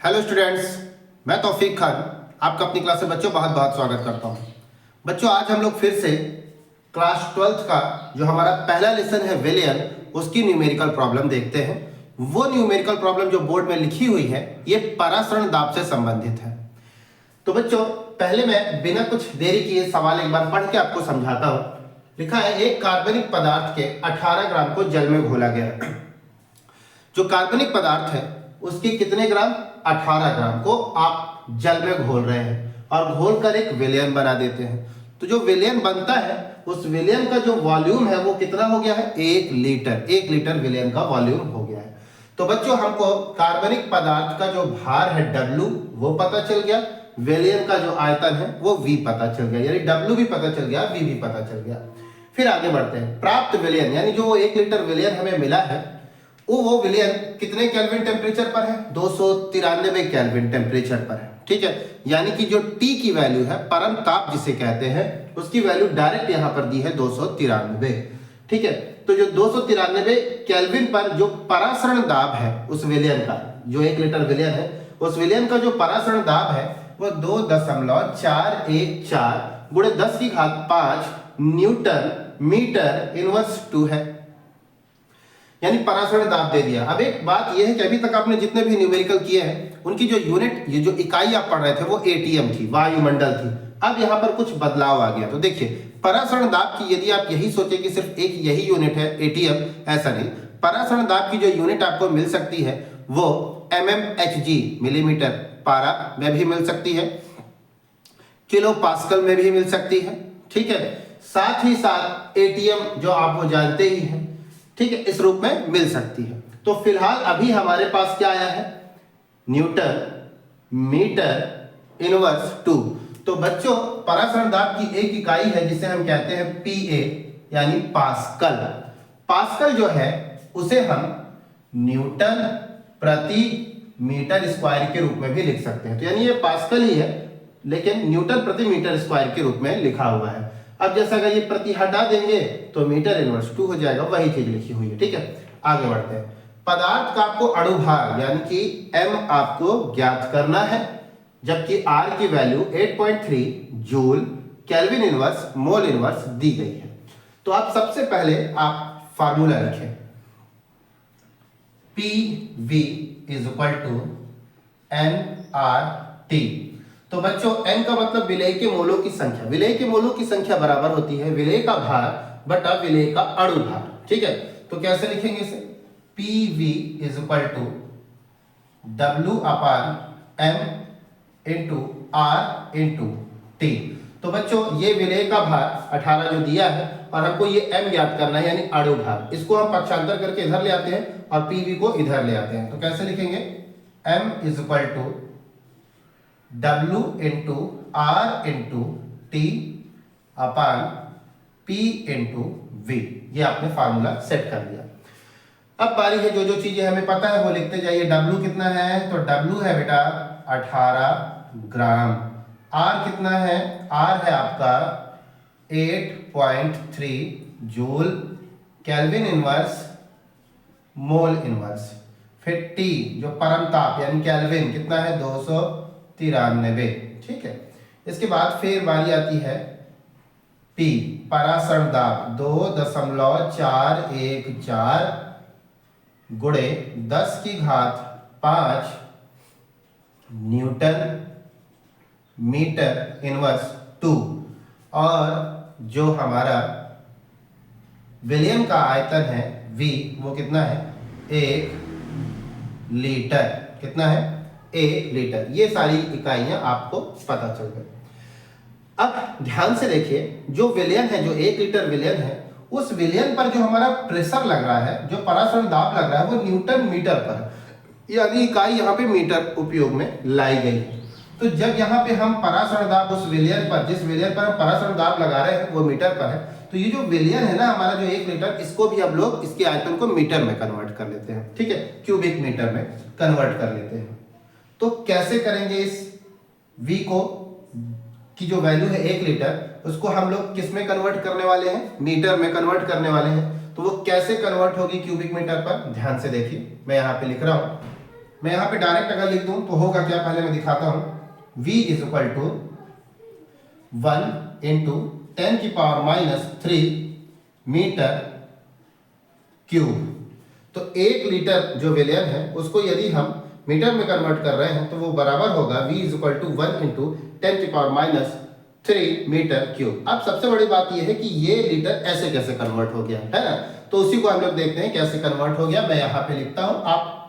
Hello students, मैं तौफीक खान आपका अपनी क्लास से बच्चों बहुत बहुत स्वागत करता हूं। बच्चों आज हम लोग फिर से क्लास 12th का जो हमारा पहला लेसन है विलियन, उसकी न्यूमेरिकल प्रॉब्लम देखते हैं। वो न्यूमेरिकल प्रॉब्लम जो बोर्ड में लिखी हुई है ये परासरण दाब से संबंधित है। तो बच्चों पहले मैं बिना कुछ देरी किए सवाल एक बार पढ़ के आपको समझाता हूँ। लिखा है एक कार्बनिक पदार्थ के 18 ग्राम को जल में घोला गया। जो कार्बनिक पदार्थ है उसके कितने ग्राम? 18 ग्राम को आप जल में घोल रहे हैं और घोल कर एक विलयन बना देते हैं। तो जो विलयन बनता है उस विलयन का जो वॉल्यूम है वो कितना हो गया है? 1 लीटर। 1 लीटर विलयन का वॉल्यूम हो गया है। तो बच्चों हमको कार्बनिक पदार्थ का जो भार है W वो पता चल गया, विलयन का जो आयतन है वो V पता चल गया, यानी W भी पता चल गया, V भी पता चल गया। फिर आगे बढ़ते हैं। प्राप्त विलयन यानी जो 1 लीटर विलयन हमें मिला है वो विलयन कितने केल्विन टेम्परेचर पर है? 293 केल्विन टेम्परेचर पर है। ठीक है, यानी कि जो T की वैल्यू है, परम ताप जिसे कहते हैं, उसकी वैल्यू डायरेक्ट यहां पर दी है 293। ठीक है, तो जो 293 केल्विन पर जो परासरण दाब है उस विलयन का, जो 1 लीटर विलयन है उस विलयन का जो परासरण दाब है वो 2.414 गुणे 10 की घात 5 न्यूटन मीटर इनवर्स 2 है, यानी परासरण दाब दे दिया। अब एक बात यह है कि अभी तक आपने जितने भी न्यूमेरिकल किए हैं उनकी जो यूनिट, ये जो इकाई आप पढ़ रहे थे वो एटीएम थी, वायुमंडल थी। अब यहाँ पर कुछ बदलाव आ गया। तो देखिए परासरण दाब की यदि आप यही सोचे कि सिर्फ एक यही यूनिट है एटीएम, ऐसा नहीं। परासरण दाब की जो यूनिट आपको मिल सकती है वो mmHg मिलीमीटर पारा में भी मिल सकती है, किलो पास्कल में भी मिल सकती है। ठीक है, साथ ही साथ एटीएम जो आप वो जानते ही हैं, ठीक है, इस रूप में मिल सकती है। तो फिलहाल अभी हमारे पास क्या आया है? Newton metre inverse 2। तो बच्चों परासरण दाब की एक इकाई है जिसे हम कहते हैं PA यानी पास्कल। पास्कल जो है उसे हम न्यूटन प्रति मीटर स्क्वायर के रूप में भी लिख सकते हैं। तो यानी ये पास्कल ही है लेकिन न्यूटन प्रति मीटर स्क्वायर के रूप में लिखा हुआ है। अब जैसा अगर ये प्रति हटा देंगे तो मीटर इनवर्स 2 हो जाएगा, वही चीज लिखी हुई है। ठीक है, आगे बढ़ते हैं। पदार्थ का आपको अणुभार यानी कि m आपको ज्ञात करना है, जबकि r की value 8.3 joule kelvin inverse mole inverse दी गई है। तो आप सबसे पहले आप फार्मूला लिखें, PV is equal to nRT। तो बच्चों n का मतलब विलेय के मोलों की संख्या, विलेय के मोलों की संख्या बराबर होती है विलेय का भार बटा विलेय का अणु भार। ठीक है, तो कैसे लिखेंगे इसे? PV is equal to W upon M into R into T। तो बच्चों ये विलेय का भार 18 जो दिया है और हमको ये M ज्ञात करना है यानी अणु भार, इसको हम पक्षांतर करके इधर ले आते हैं और PV को इधर ले आते हैं। तो कैसे लिखेंगे? M is equal to W into R into T upon P into V। ये आपने फार्मूला सेट कर दिया। अब बारी है जो जो चीजें हमें पता है वो लिखते जाइए। W कितना है? तो W है बेटा 18 ग्राम। R कितना है? R है आपका 8.3 joule kelvin inverse mole inverse. फिर T जो परम ताप यानी केल्विन कितना है? 293। ठीक है, इसके बाद फिर बारी आती है P परासरण दाब 2.414 गुणे 10 की घात 5 न्यूटन मीटर इनवर्स 2। और जो हमारा विलयन का आयतन है V वो कितना है? 1 लीटर। कितना है? 1 लीटर। ये सारी इकाइयां आपको पता चल गई। अब ध्यान से देखिए, जो विलयन है, जो 1 लीटर विलयन है, उस विलयन पर जो हमारा प्रेशर लग रहा है, जो परासरण दाब लग रहा है, वो न्यूटन मीटर पर है, यानी इकाई यहाँ पे मीटर उपयोग में लाई गई है। तो जब यहाँ पे हम परासरण दाब उस विलयन पर, जिस विलयन पर हम परासरण दाब लगा रहे हैं वो मीटर पर है, तो ये जो विलयन है ना हमारा जो 1 लीटर, इसको भी हम लोग इसके आयतन को मीटर में कन्वर्ट कर लेते हैं। ठीक है, क्यूबिक मीटर में कन्वर्ट कर लेते हैं। तो कैसे करेंगे? इस V को की जो वैल्यू है 1 लीटर, उसको हम लोग किस में कन्वर्ट करने वाले हैं? मीटर में कन्वर्ट करने वाले हैं। तो वो कैसे कन्वर्ट होगी क्यूबिक मीटर पर? ध्यान से देखिए, मैं यहाँ पे लिख रहा हूँ मैं यहाँ पे डायरेक्ट अगर लिख दूं तो होगा क्या, पहले मैं दिखाता हूं। v is equal to 1 into 10⁻³ metre cube. तो 1 लीटर जो विलियन है उसको यदि हम मीटर में कन्वर्ट कर रहे हैं तो वो बराबर होगा v is equal to 1 into 10⁻³ metre cube. अब सबसे बड़ी बात यह है कि ये लीटर ऐसे कैसे कन्वर्ट हो गया है ना, तो उसी को हम लोग देखते हैं कैसे कन्वर्ट हो गया। मैं यहाँ पे लिखता हूँ, आप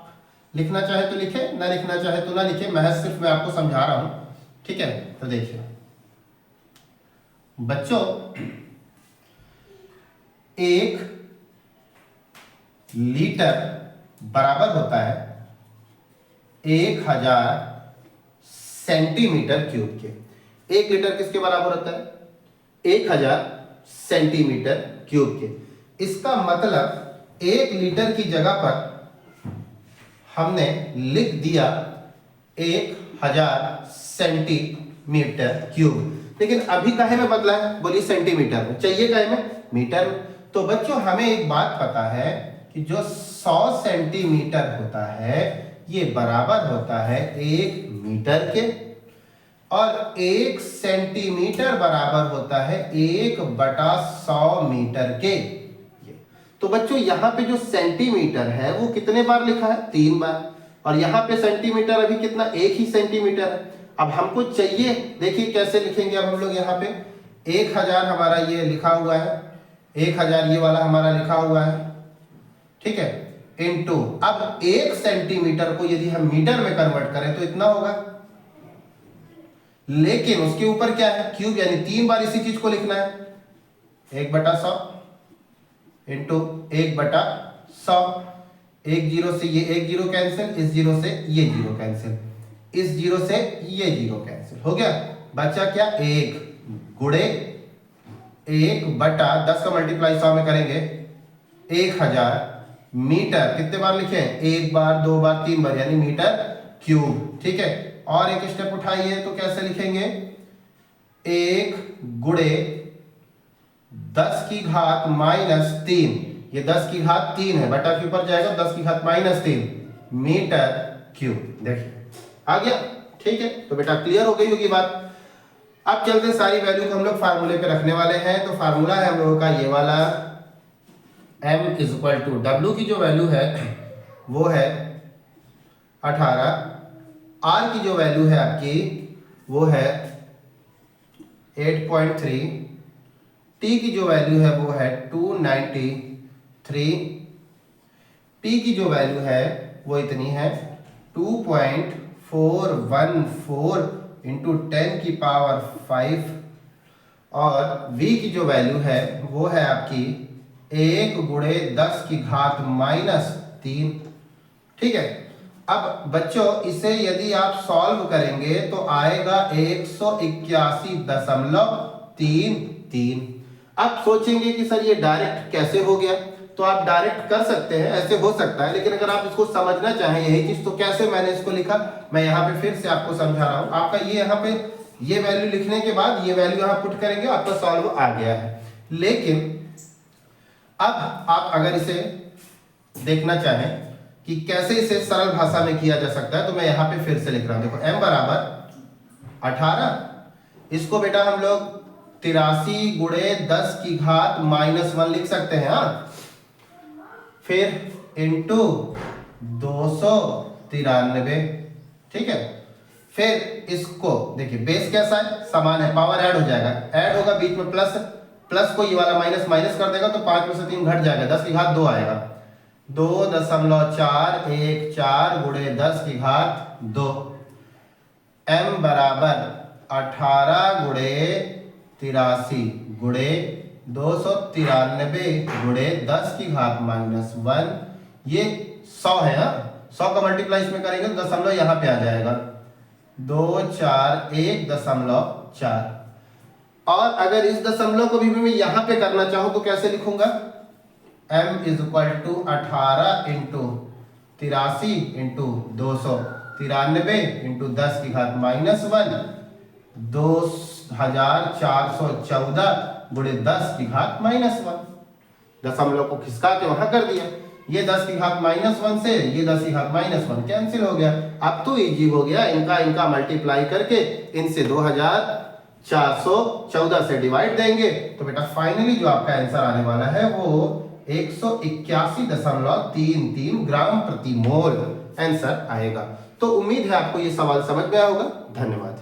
लिखना चाहे तो लिखे, ना लिखना चाहे तो ना लिखे, सिर्फ मैं आपको समझा रहा हूं, ठीक है। तो देखिए बच्चों, 1 लीटर बराबर होता है 1000 सेंटीमीटर क्यूब के। 1 लीटर किसके बराबर होता है? 1000 सेंटीमीटर क्यूब के। इसका मतलब 1 लीटर की जगह पर हमने लिख दिया 1000 सेंटीमीटर क्यूब। लेकिन अभी काहे में बदला है? बोलिए सेंटीमीटर में, चाहिए काहे में? मीटर में। तो बच्चों हमें एक बात पता है कि जो 100 सेंटीमीटर होता है ये बराबर होता है 1 मीटर के, और 1 सेंटीमीटर बराबर होता है 1/100 मीटर के। तो बच्चों यहाँ पे जो सेंटीमीटर है वो कितने बार लिखा है? 3 बार। और यहाँ पे सेंटीमीटर अभी कितना? 1 ही सेंटीमीटर है। अब हमको चाहिए, देखिए कैसे लिखेंगे अब हम लोग। यहाँ पे 1000 हमारा ये लिखा हुआ है, 1000 ये वाला हमारा लिखा हुआ है, ठीक है, इनटू अब 1 सेंटीमीटर को यदि हम मीटर में कन्वर्ट करें तो इतना होगा। लेकिन उसके ऊपर क्या है? क्यूब, यानी 3 बार इसी चीज को लिखना है। 1/100 इंटू 1/100। 1 जीरो से ये 1 जीरो कैंसिल, इस जीरो से ये जीरो कैंसिल, इस जीरो से ये जीरो कैंसिल हो गया। बचा क्या? 1 गुणे 1/10 का मल्टीप्लाई 100 में करेंगे 1000 मीटर। कितने बार लिखे? 1 बार, 2 बार, 3 बार, यानी मीटर क्यूब, ठीक है। और एक स्टेप उठाइए तो कैसे लिखेंगे? 1 गुणे 10 की घात -3, ये 10 की घात 3 है, बटा के ऊपर जाएगा 10 की घात -3 मीटर क्यूब। देखिए आ गया, ठीक है। तो बेटा क्लियर हो गई होगी बात। अब चलते सारी वैल्यू को हम लोग फार्मूले पे रखने वाले हैं। तो फार्मूला है हम लोगों का ये वाला, m is equal to w की जो वैल्यू है वो है 18, r की जो वैल्यू है आपकी वो है 8.3, t की जो वैल्यू है वो है 293, t की जो वैल्यू है वो इतनी है 2.414 इंटू 10⁵, और v की जो वैल्यू है वो है आपकी 1 गुणे 10 की घात -3, ठीक है। अब बच्चों इसे यदि आप सॉल्व करेंगे तो आएगा 181.33। आप सोचेंगे कि सर ये डायरेक्ट कैसे हो गया, तो आप डायरेक्ट कर सकते हैं, ऐसे हो सकता है। लेकिन अगर आप इसको समझना चाहें यही चीज, तो कैसे मैंने इसको लिखा मैं यहाँ पे फिर से आपको समझा रहा हूँ। आपका ये यहाँ पे ये वैल्यू लिखने के बाद ये वैल्यू यहाँ पुट करेंगे, आपका सॉल्व आ गया है। लेकिन अब आप अगर इसे देखना चाहें कि कैसे इसे सरल भाषा में किया जा सकता है, तो मैं यहाँ पे फिर से लिख रहा हूँ। देखो m बराबर 18, इसको बेटा हम लोग 83 गुणे 10 की घात -1 लिख सकते हैं, हाँ। फिर इंटू 293, ठीक है। फिर इसको देखिए बेस कैसा है? समान है, पावर ऐड हो जाएगा, ऐड होगा, बीच में प्लस, प्लस को ये वाला माइनस माइनस कर देगा तो 5 में से 3 घट जाएगा, 10 की घात 2 आएगा। 2.414 गुणे 10 की घात 2, m बराबर 18 गुणे 83 गुणे 293 गुणे 10 की घात -1, ये 100 है, हाँ। 100 का मल्टीप्लाई इसमें करेंगे तो दशमलव यहाँ पे आ जाएगा 241.4। और अगर इस दशमलव को भी मैं यहाँ पे करना चाहूँ तो कैसे लिखूंगा? m is equal to 18 into 83 into 293 into 10 की घात -1, 2414 गुणे 10 की घात -1। दशमलव को खिसका के वहां कर दिया। ये 10 की घात -1 से ये 10 की घात -1 कैंसिल हो गया। अब तो इजी हो गया, इनका मल्टीप्लाई करके इनसे 2414 से डिवाइड देंगे तो बेटा फाइनली जो आपका आंसर आने वाला है वो 181.33 ग्राम प्रति मोल आंसर आएगा। तो उम्मीद है आपको ये सवाल समझ में आया होगा। धन्यवाद।